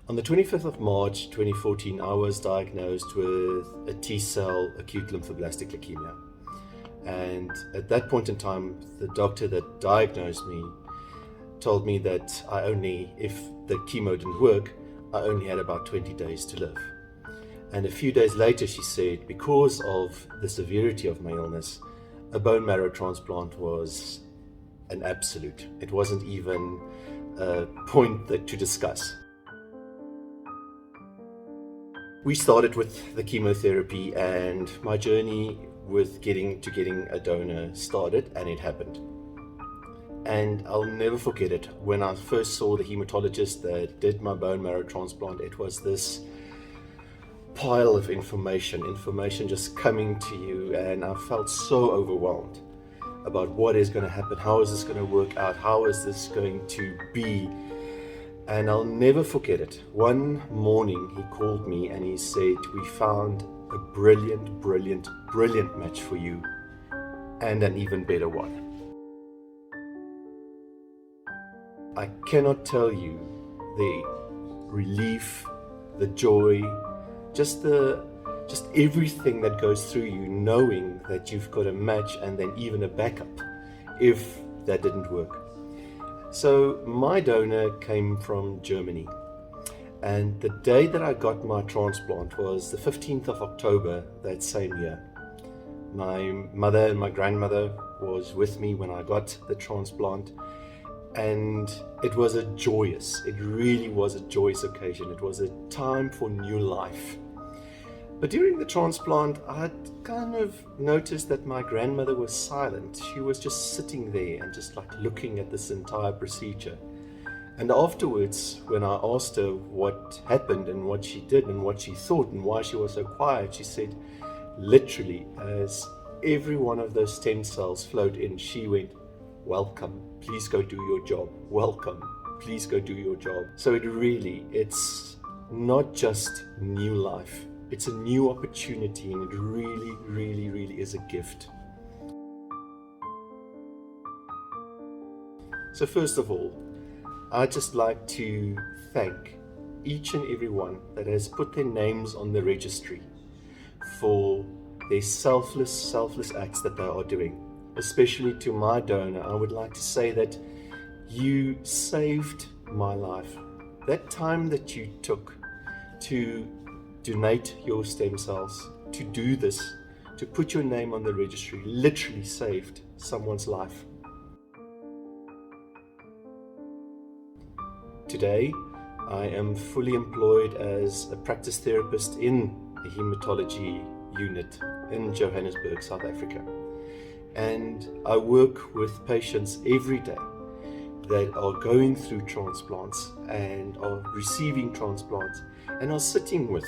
On the 25th of March 2014, I was diagnosed with a T-cell acute lymphoblastic leukemia. And at that point in time, the doctor that diagnosed me told me that if the chemo didn't work, I only had about 20 days to live. And a few days later, she said, because of the severity of my illness, a bone marrow transplant was an absolute. It wasn't even a point to discuss. We started with the chemotherapy, and my journey with getting a donor started, and it happened. And I'll never forget it. When I first saw the hematologist that did my bone marrow transplant, it was this pile of information just coming to you, and I felt so overwhelmed about what is going to happen, how is this going to work out, how is this going to be. And I'll never forget it. One morning he called me and he said, "We found a brilliant match for you, and an even better one." I cannot tell you the relief, the joy, just everything that goes through you knowing that you've got a match and then even a backup if that didn't work. So my donor came from Germany, and the day that I got my transplant was the 15th of October that same year. My mother and my grandmother was with me when I got the transplant, and it really was a joyous occasion. It was a time for new life. But during the transplant, I kind of noticed that my grandmother was silent. She was just sitting there and just like looking at this entire procedure. And afterwards, when I asked her what happened and what she did and what she thought and why she was so quiet, she said, literally, as every one of those stem cells flowed in, she went, "Welcome, please go do your job. Welcome, please go do your job." So it's not just new life. It's a new opportunity, and it really is a gift. So first of all, I'd just like to thank each and every one that has put their names on the registry for their selfless acts that they are doing. Especially to my donor, I would like to say that you saved my life. That time that you took to donate your stem cells, to do this, to put your name on the registry, literally saved someone's life. Today, I am fully employed as a practice therapist in the hematology unit in Johannesburg, South Africa. And I work with patients every day that are going through transplants and are receiving transplants and are sitting with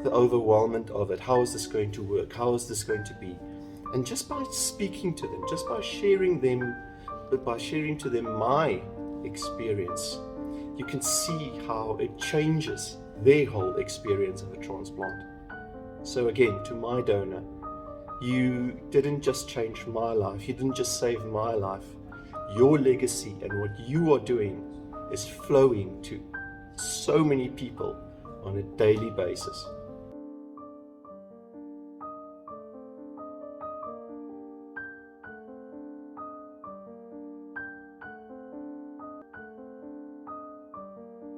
the overwhelmment of it. How is this going to work? How is this going to be? And just by speaking to them, just by sharing to them my experience, you can see how it changes their whole experience of a transplant. So again, to my donor, you didn't just change my life, you didn't just save my life. Your legacy and what you are doing is flowing to so many people on a daily basis.